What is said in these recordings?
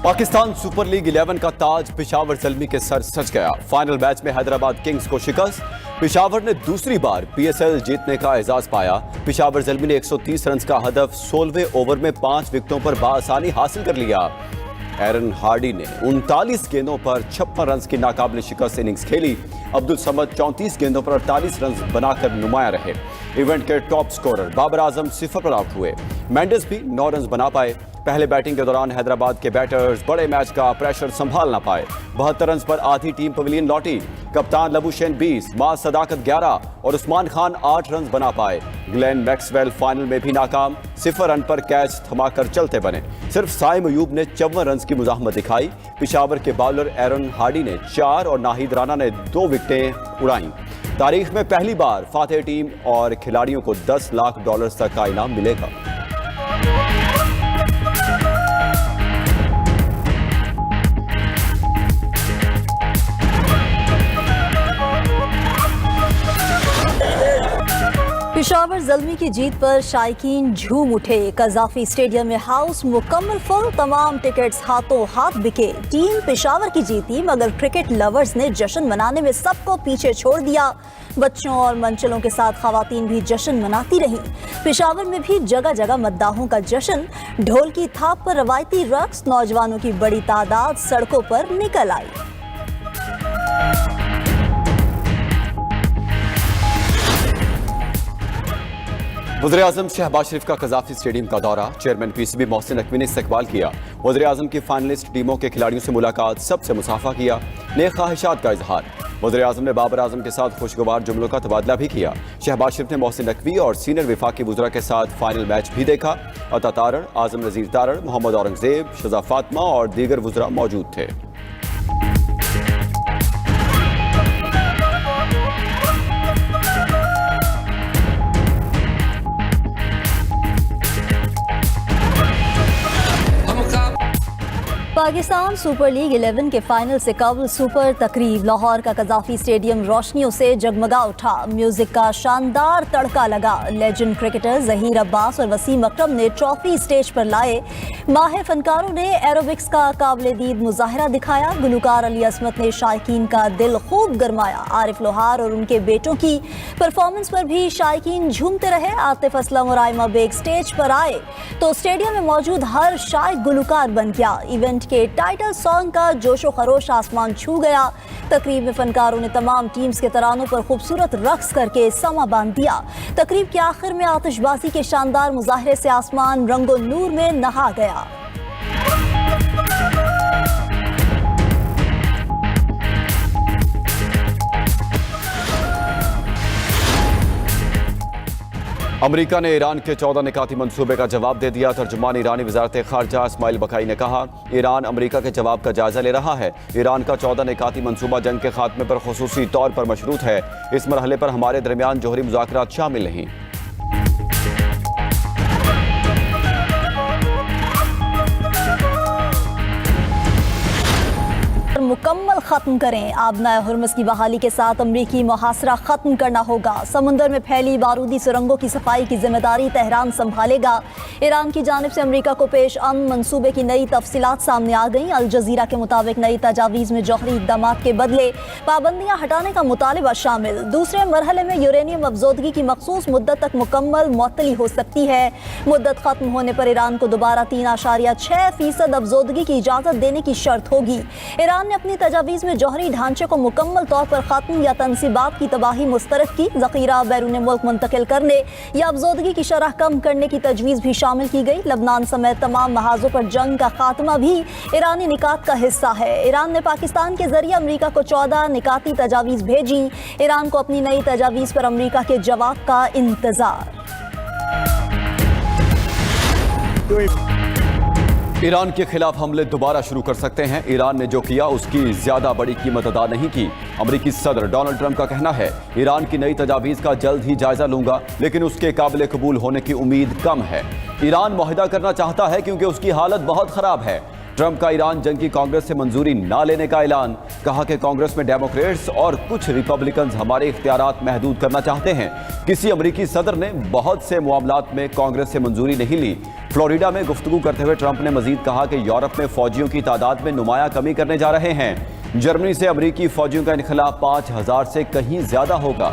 Pakistan super league 11 का ताज पेशावर ज़ल्मी के sir सज गया। फाइनल मैच में हैदराबाद किंग्स को शिकस्त। पेशावर ने दूसरी बार पीएसएल जीतने का एजाज पाया। पेशावर ज़ल्मी ने 130 रन का हदफ 16वें ओवर में 5 विकेटों पर बाआसानी हासिल कर लिया। एरन हार्डी ने 39 गेंदों पर 56 रन की नाकाबिल शिकस्त इनिंग्स खेली। अब्दुल समद 34 गेंदों पर 48 रन बनाकर नुमाया रहे। इवेंट के टॉप स्कोरर बाबर आजम 0 पर आउट हुए। मेंडिस भी 9 रन बना पाए। पहले बैटिंग के दौरान हैदराबाद के बैटर्स बड़े मैच का प्रेशर संभाल ना पाए। 72 रन पर आधी टीम पवेलियन लौटी। कप्तान लबुशेन 20, मां सदाकत 11 और उस्मान खान 8 रन बना पाए। ग्लेन मैक्सवेल फाइनल में भी नाकाम। 0 रन पर कैच थमाकर चलते बने। सिर्फ साइम अयूब ने 54 रन की मुजाहमत दिखाई। पेशावर के बॉलर एरन हार्डी ने 4 और नाहिद राना ने 2 विकेटें उड़ाई। तारीख में पहली बार फातेह टीम और खिलाड़ियों को $10 लाख तक का इनाम मिलेगा। पेशावर ज़ल्मी की जीत पर शायकीन झूम उठे। कज़ाफी स्टेडियम में हाउस मुकम्मल फुल, तमाम टिकट्स हाथों हाथ बिके। टीम पेशावर की जीती, मगर क्रिकेट लवर्स ने जश्न मनाने में सबको पीछे छोड़ दिया। बच्चों और मंचलों के साथ खवातीन भी जश्न मनाती रहीं। पेशावर में भी जगह जगह मद्दाहों का जश्न। ढोल की थाप पर रवायती रक्स, नौजवानों की बड़ी तादाद सड़कों पर निकल आई। वज़ीर-ए-आज़म शहबाज शरीफ का कज़ाफी स्टेडियम का दौरा। चेयरमैन पीसीबी मोहसिन नकवी ने इस्तकबाल किया। वज़ीर-ए-आज़म की फाइनलिस्ट टीमों के खिलाड़ियों से मुलाकात, सबसे मुसाफा किया। नेक ख्वाहिशात का इजहार। वज़ीर-ए-आज़म ने बाबर आजम के साथ खुशगवार जुमलों का तबादला भी किया। शहबाज शरीफ ने मोहसिन नकवी और सीनियर विफाकी वज़रा के साथ फाइनल मैच भी देखा। अता तारण, आज़म नज़ीर तारण, मोहम्मद औरंगज़ेब, शज़ा फातिमा और दीगर वज़रा मौजूद थे। पाकिस्तान सुपर लीग 11 के फाइनल से कबल सुपर तकरीब। लाहौर का कज़ाफी स्टेडियम रोशनियों से जगमगा उठा। म्यूजिक का शानदार तड़का लगा। लेजेंड क्रिकेटर ज़हीर अब्बास और वसीम अकरम ने ट्रॉफी स्टेज पर लाए। माहिर फनकारों ने एरोबिक्स का काबिल दीद मुजाहरा दिखाया। गुलकार अली असमत ने शायकीन का दिल खूब गरमाया। आरिफ लोहार और उनके बेटों की परफॉर्मेंस पर भी शायकीन झूमते रहे। आतिफ असलम और आयमा बेग स्टेज पर आए तो स्टेडियम में मौजूद हर शायक गुलकार बन गया। इवेंट के टाइटल सॉन्ग का जोशो खरोश आसमान छू गया। तकरीब में फनकारों ने तमाम टीम्स के तरानों पर खूबसूरत रक्स करके समा बांध दिया। तकरीब के आखिर में आतिशबाजी के शानदार मुजाहरे से आसमान रंगो नूर में नहा गया। अमेरिका ने ईरान के 14 निकाती मंसूबे का जवाब दे दिया। तर्जुमान ईरानी वज़ारत ख़ारजा इस्माइल बकाई ने कहा, ईरान अमेरिका के जवाब का जायजा ले रहा है। ईरान का 14 निकाती मंसूबा जंग के खात्मे पर खुसूसी तौर पर मशरूत है। इस मरहले पर हमारे दरमियान जोहरी मुज़ाकरात शामिल नहीं। मुकम्मल खत्म करें। आबनाए हुर्मुज़ की बहाली के साथ अमरीकी मुहासरा खत्म करना होगा। समुंदर में फैली बारूदी सुरंगों की सफाई की जिम्मेदारी तेहरान संभालेगा। ईरान की जानिब से अमरीका को पेश अमन मंसूबे की नई तफसीलात सामने आ गई। अल जजीरा के मुताबिक नई तजावीज़ में जौहरी इक़दामात के बदले पाबंदियाँ हटाने का मुतालबा शामिल। दूसरे मरहले में यूरेनियम अफजोदगी की मखसूस मुद्दत तक मुकम्मल मुअत्तली हो सकती है। मुद्दत खत्म होने पर ईरान को दोबारा 3.6% अफजोदगी की इजाज़त देने की शर्त होगी। ईरान ने अपनी तजावीज़ में जौहरी ढांचे को मुकम्मल तौर पर खत्म या तनसीबात की तबाही मुस्तरद की, ज़ख़ीरा बैरून मुल्क मुंतकिल करने या अफजोदगी की शरह कम करने की तजवीज़ भी शामिल की गई। लबनान समेत तमाम महाजों पर जंग का खात्मा भी ईरानी निकात का हिस्सा है। ईरान ने पाकिस्तान के जरिए अमरीका को 14 निकाती तजावीज़ भेजी। ईरान को अपनी नई तजावीज़ पर अमरीका के जवाब का इंतज़ार। ईरान के खिलाफ हमले दोबारा शुरू कर सकते हैं। ईरान ने जो किया उसकी ज्यादा बड़ी कीमत अदा नहीं की। अमेरिकी सदर डोनाल्ड ट्रंप का कहना है, ईरान की नई तजावीज़ का जल्द ही जायजा लूंगा, लेकिन उसके काबिल कबूल होने की उम्मीद कम है। ईरान मुआहिदा करना चाहता है क्योंकि उसकी हालत बहुत खराब है। ट्रंप का ईरान जंग की कांग्रेस से मंजूरी ना लेने का ऐलान। कहा कि कांग्रेस में डेमोक्रेट्स और कुछ रिपब्लिकन्स हमारे इख्तियारात महदूद करना चाहते हैं। किसी अमेरिकी सदर ने बहुत से मामलात में कांग्रेस से मंजूरी नहीं ली। फ्लोरिडा में गुफ्तगू करते हुए ट्रंप ने मजीद कहा कि यूरोप में फौजियों की तादाद में नुमाया कमी करने जा रहे हैं। जर्मनी से अमरीकी फौजियों का इनखला 5,000 से कहीं ज्यादा होगा।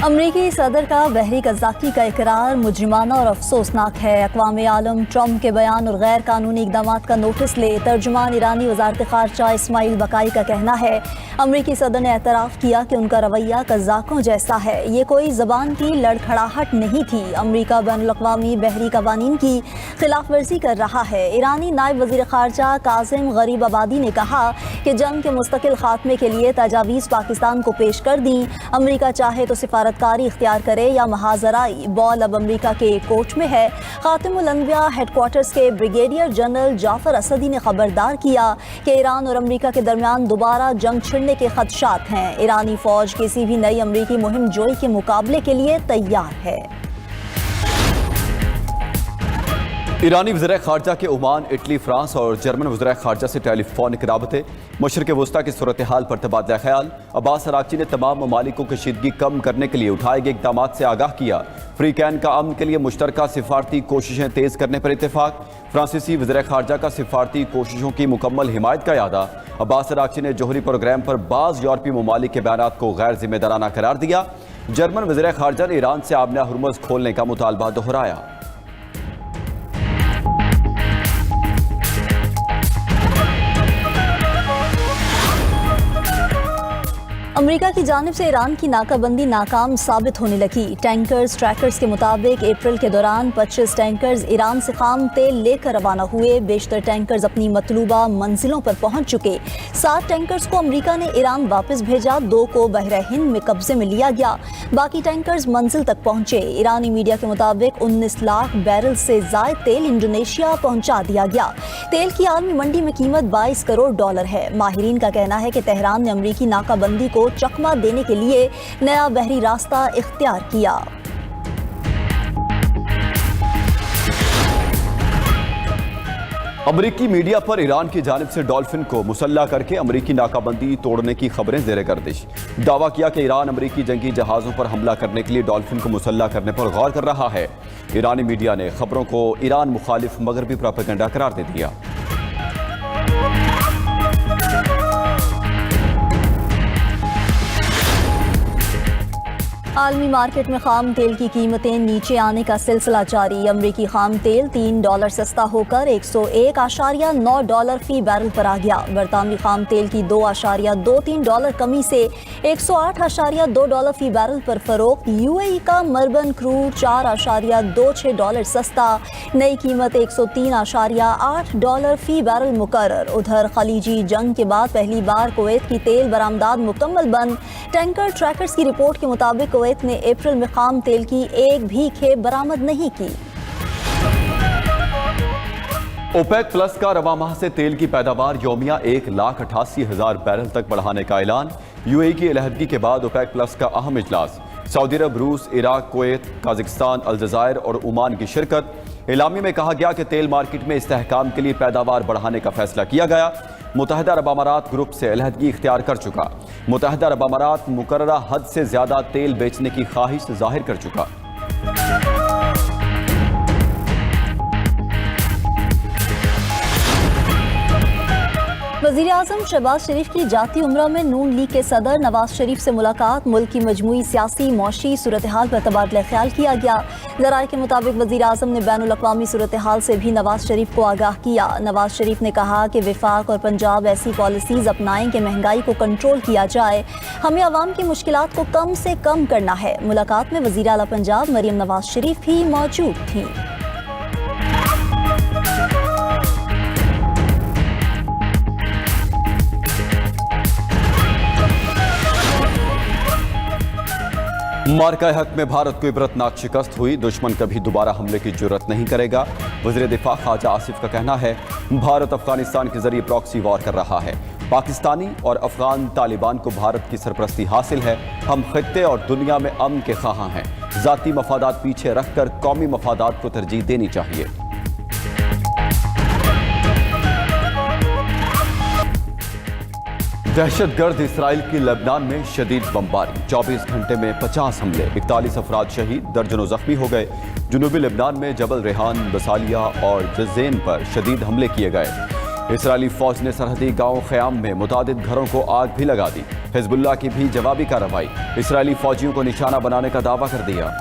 अमरीकी सदर का बहरी कज़ाकी का इकरार मुजरिमाना और अफसोसनाक है। अक़वाम आलम ट्रंप के बयान और गैर कानूनी इक़दाम का नोटिस ले। तर्जुमान ईरानी वज़ारत ख़ारजा इस्माइल बकाई का कहना है अमरीकी सदर ने एतराफ़ किया कि उनका रवैया कज़ाकों जैसा है। ये कोई ज़बान की लड़खड़ाहट नहीं थी। अमरीका बैनुल-अक़वामी बहरी कवानीन की खिलाफ वर्जी कर रहा है। ईरानी नायब वज़ीर ख़ारजा कासिम गरीब आबादी ने कहा कि जंग के मुस्तकिल खात्मे के लिए तजावीज़ पाकिस्तान को पेश कर दी। अमरीका चाहे तो सिफारतकारी इख्तियार करे या महाजराई, बॉल अब अमरीका के कोर्ट में है। खातिमुल अनबिया हेडक्वार्टर्स के ब्रिगेडियर जनरल जाफर असदी ने खबरदार किया कि ईरान और अमरीका के दरमियान दोबारा जंग छिड़ने के खदशात हैं। ईरानी फौज किसी भी नई अमरीकी मुहिम जोई के मुकाबले के लिए तैयार है। ईरानी वज़ीर ख़ारजा के ओमान, इटली, फ्रांस और जर्मन वज़ीर ख़ारजा से टेलीफोनिक राबते। मशरिक़ वस्ता की सूरत हाल पर तबादला ख्याल। अब्बास अराग़ची ने तमाम ममालिक को कशीदगी कम करने के लिए उठाए गए इक़दाम से आगाह किया। फ्री कैन का अमन के लिए मुश्तरका सिफारती कोशिशें तेज़ करने पर इत्तेफाक। फ्रांसीसी वज़ीर ख़ारजा का सिफारती कोशिशों की मुकम्मल हिमायत का यादा। अब्बास अराग़ची ने जोहरी प्रोग्राम पर बाज़ यूरोपीय ममालिक के बयानात को गैर जिम्मेदाराना करार दिया। जर्मन वज़ीर ख़ारजा ने ईरान से आबना हुर्मुज़ खोलने का मुतालबा दोहराया। अमेरिका की जानिब से ईरान की नाकाबंदी नाकाम साबित होने लगी। टैंकर्स ट्रैकर्स के मुताबिक अप्रैल के दौरान 25 टैंकर्स ईरान से खाम तेल लेकर रवाना हुए। बेशतर टैंकर्स अपनी मतलूबा मंजिलों पर पहुंच चुके। 7 टैंकर्स को अमेरिका ने ईरान वापस भेजा, 2 को बहरा हिंद में कब्जे में लिया गया। बाकी टैंकर्स मंजिल तक पहुंचे। ईरानी मीडिया के मुताबिक 19 लाख बैरल से ज़ायद तेल इंडोनेशिया पहुंचा दिया गया। तेल की आलमी मंडी में कीमत $22 करोड़ है। माहिरीन का कहना है कि तेहरान ने अमरीकी नाकाबंदी को चकमा देने के लिए नया बहरी रास्ता इख्तियार किया। अमरीकी मीडिया पर ईरान की जानिब से डॉल्फिन को मुसल्ला करके अमरीकी नाकाबंदी तोड़ने की खबरें ज़ेरे गर्दिश। दावा किया कि ईरान अमरीकी जंगी जहाज़ों पर हमला करने के लिए डॉल्फिन को मुसल्ला करने पर गौर कर रहा है। ईरानी मीडिया ने खबरों को ईरान मुखालिफ मगरबी प्रोपेगेंडा करार दे दिया। आलमी मार्केट में खाम तेल की कीमतें नीचे आने का सिलसिला जारी। अमरीकी खाम तेल $3 सस्ता होकर $101.9 फी बैरल पर आ गया। बरतानवी खाम तेल की $2.23 कमी से $108.2 फी बैरल पर फरोख्त। यूएई का मर्बन क्रूड $4.26 सस्ता, नई कीमत $103.8 फी बैरल मुकर्रर। उधर खलीजी जंग के बाद पहली बार कुवैत की तेल बरामदात मुकम्मल बंद। टैंकर ट्रैकर्स की रिपोर्ट के मुताबिक कुवैत ने अप्रैल में खाम तेल की एक भी खेप बरामद नहीं की। ओपेक प्लस का रवा माह से तेल की पैदावार यौमिया 1,88,000 बैरल तक बढ़ाने का ऐलान। यूएई की अलहदगी के बाद ओपेक प्लस का अहम इजलास। सऊदी अरब, रूस, इराक, कुवैत, काज़ाकिस्तान, अलजायर और ओमान की शिरकत। एलामी में कहा गया कि तेल मार्केट में इस्तेहकाम के लिए पैदावार बढ़ाने का फैसला किया गया। मुत्तहिदा अरब अमारात ग्रुप से अलहदगी इख्तियार कर चुका। मुत्तहिदा अरब अमारात मुकर्ररा हद से ज़्यादा तेल बेचने की ख्वाहिश जाहिर कर चुका। वज़ीर आज़म शहबाज शरीफ की जाती उम्रा में नून लीग के सदर नवाज शरीफ से मुलाकात। मुल्क की मजमूई सियासी मौशी सूरत हाल पर तबादला ख्याल किया गया। ज़राए के मुताबिक वज़ीर आज़म ने बैनुल अक़वामी सूरत हाल से भी नवाज शरीफ को आगाह किया। नवाज शरीफ ने कहा कि विफाक और पंजाब ऐसी पॉलिसीज़ अपनाएं कि महंगाई को कंट्रोल किया जाए। हमें अवाम की मुश्किलात को कम से कम करना है। मुलाकात में वज़ीर आला पंजाब मरियम नवाज शरीफ भी मौजूद थीं। मार्का हक में भारत को इबरतनाक शिकस्त हुई। दुश्मन कभी दोबारा हमले की जुर्रत नहीं करेगा। वज़ीर दिफा ख्वाजा आसिफ का कहना है भारत अफगानिस्तान के जरिए प्रॉक्सी वॉर कर रहा है। पाकिस्तानी और अफगान तालिबान को भारत की सरपरस्ती हासिल है। हम खित्ते और दुनिया में अमन के ख्वाहां हैं। ज़ाती मफादात पीछे रखकर कौमी मफादात को तरजीह देनी चाहिए। दहशतगर्द इसराइल की लेबनान में शदीद बमबारी, 24 घंटे में 50 हमले, 41 अफराद शहीद, दर्जनों जख्मी हो गए। जुनूबी लेबनान में जबल रेहान, बसालिया और जज़ेन पर शदीद हमले किए गए। इसराइली फौज ने सरहदी गांव ख़याम में मुतादिद घरों को आग भी लगा दी। हिजबुल्लाह की भी जवाबी कार्रवाई, इसराइली फौजियों को निशाना बनाने का दावा कर दिया।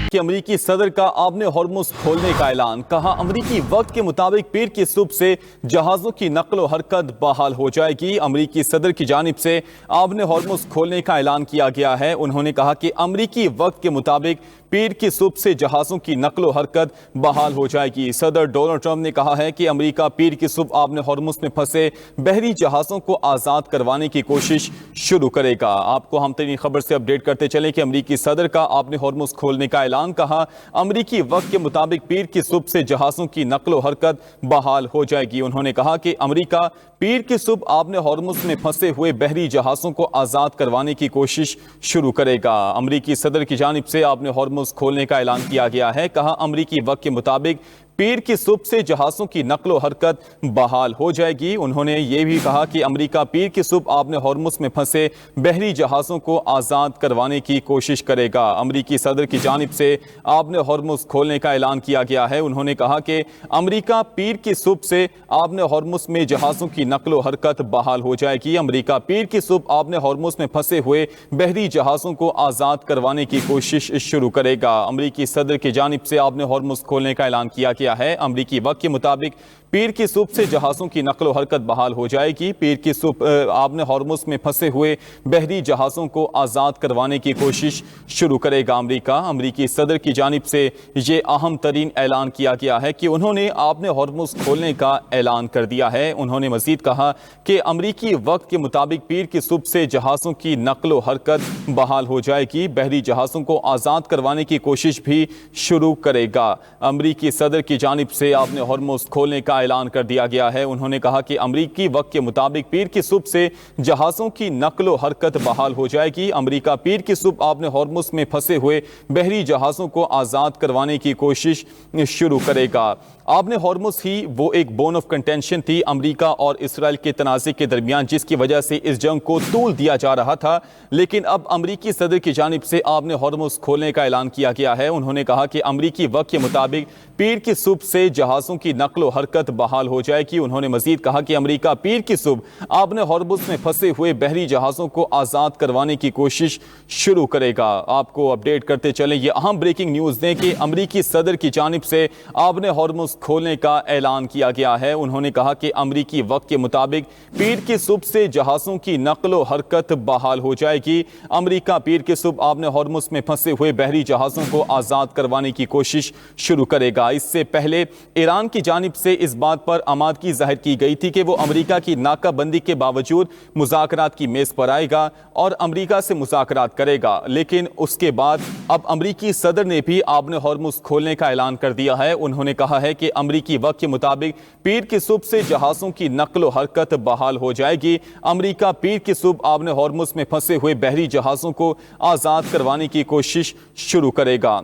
कि अमरीकी सदर का आबने हॉर्मुज़ खोलने का ऐलान। कहा अमरीकी वक्त के मुताबिक पीर की सुबह से जहाज़ों की नकलो हरकत बहाल हो जाएगी। अमरीकी सदर की जानिब से आबने हॉर्मुज़ खोलने का ऐलान किया गया है। उन्होंने कहा कि अमरीकी वक्त के मुताबिक पीर की सुबह से जहाज़ों की नकलो हरकत बहाल हो जाएगी। सदर डोनाल्ड ट्रंप ने कहा है कि अमरीका पीर की सुबह आबने हॉर्मुज़ में फंसे बहरी जहाज़ों को आज़ाद करवाने की कोशिश शुरू करेगा। आपको हम तरीन खबर से अपडेट करते चलें कि अमरीकी सदर का आबने हॉर्मुज़ खोलने का ऐलान। कहा अमरीकी वक्त के मुताबिक पीर की सुबह से जहाज़ों की नकलो हरकत बहाल हो जाएगी। उन्होंने कहा कि अमरीका पीर की सुबह आबने हॉर्मुज़ में फंसे हुए बहरी जहाज़ों को आज़ाद करवाने की कोशिश शुरू करेगा। अमरीकी सदर की जानिब से आबने हॉर्मुज़ खोलने का ऐलान किया गया है। कहा अमरीकी वक्त के मुताबिक पीर की सुबह से जहाज़ों की नकलो हरकत बहाल हो जाएगी। उन्होंने ये भी कहा कि अमरीका पीर की सुबह आबने हॉर्मुज़ में फंसे बहरी जहाज़ों को आज़ाद करवाने की कोशिश करेगा। अमरीकी सदर की जानिब से आबने हॉर्मुज़ खोलने का ऐलान किया गया है। उन्होंने कहा कि अमरीका पीर की सुबह से आबने हॉर्मुज़ में जहाज़ों की नकलो हरकत बहाल हो जाएगी। अमरीका पीर की सुबह आबने हॉर्मुज़ में फंसे हुए बहरी जहाज़ों को आज़ाद करवाने की कोशिश शुरू करेगा। अमरीकी सदर की जानिब से आबने हॉर्मुज़ खोलने का ऐलान किया गया है। अमरीकी वक्त के मुताबिक पीर की सुबह से जहाज़ों की नकलो हरकत बहाल हो जाएगी। पीर की सुबह आबने हॉर्मुज़ में फंसे हुए बहरी जहाज़ों को आज़ाद करवाने की कोशिश शुरू करेगा अमरीका। अमरीकी सदर की जानिब से ये अहम तरीन ऐलान किया गया है कि उन्होंने आबने हॉर्मुज़ खोलने का ऐलान कर दिया है। उन्होंने मज़ीद कहा कि अमरीकी वक्त के मुताबिक पीर की सुबह से जहाज़ों की नकलो हरकत बहाल हो जाएगी। बहरी जहाज़ों को आज़ाद करवाने की कोशिश भी शुरू करेगा। अमरीकी सदर की जानिब से आबने हॉर्मुज़ खोलने का ऐलान कर दिया गया है। उन्होंने कहा कि अमरीकी वक्त के मुताबिक पीर की सुबह से जहाज़ों की नकलो हरकत बहाल हो जाएगी। अमरीका पीर की सुबह आबने हॉर्मुज़ में फंसे हुए बहरी जहाज़ों को आज़ाद करवाने की कोशिश शुरू करेगा। आबने हॉर्मुज़ ही वो एक बोन ऑफ कंटेंशन थी अमरीका और इसराइल के तनाज़े के दरमियान, जिसकी वजह से इस जंग को तूल दिया जा रहा था। लेकिन अब अमरीकी सदर की जानिब से आबने हॉर्मुज़ खोलने का ऐलान किया गया है। उन्होंने कहा कि अमरीकी वक्त के मुताबिक पीर की सुबह से जहाज़ों की नकलो हरकत बहाल हो जाएगी। उन्होंने मजीद कहा कि अमरीका पीर की सुबह आबने हॉर्मुज़ में फंसे हुए बहरी जहाज़ों को आज़ाद करवाने की कोशिश शुरू करेगा। आपको अपडेट करते चलें, ये अहम ब्रेकिंग न्यूज़ दें कि अमरीकी सदर की जानिब से आबने हॉर्मुज़ खोलने का ऐलान किया गया है। उन्होंने कहा कि अमरीकी वक्त के मुताबिक पीर की सुबह से जहाज़ों की नकलो हरकत बहाल हो जाएगी। अमरीका पीर की सुबह आबने हॉर्मुज़ में फंसे हुए बहरी जहाज़ों को आज़ाद करवाने की कोशिश शुरू करेगा। इससे पहले ईरान की जानिब से इस बात पर आमादगी जाहिर की गई थी कि वो अमरीका की नाकाबंदी के बावजूद मुज़ाकरात की मेज़ पर आएगा और अमरीका से मुज़ाकरात करेगा। लेकिन उसके बाद अब अमरीकी सदर ने भी आबने हॉर्मुज़ खोलने का ऐलान कर दिया है। उन्होंने कहा है कि अमरीकी वक्त के मुताबिक पीर की सुबह से जहाज़ों की नकलो हरकत बहाल हो जाएगी। अमरीका पीर की सुबह आबने हॉर्मुज़ में फंसे हुए बहरी जहाज़ों को आज़ाद करवाने की कोशिश शुरू करेगा।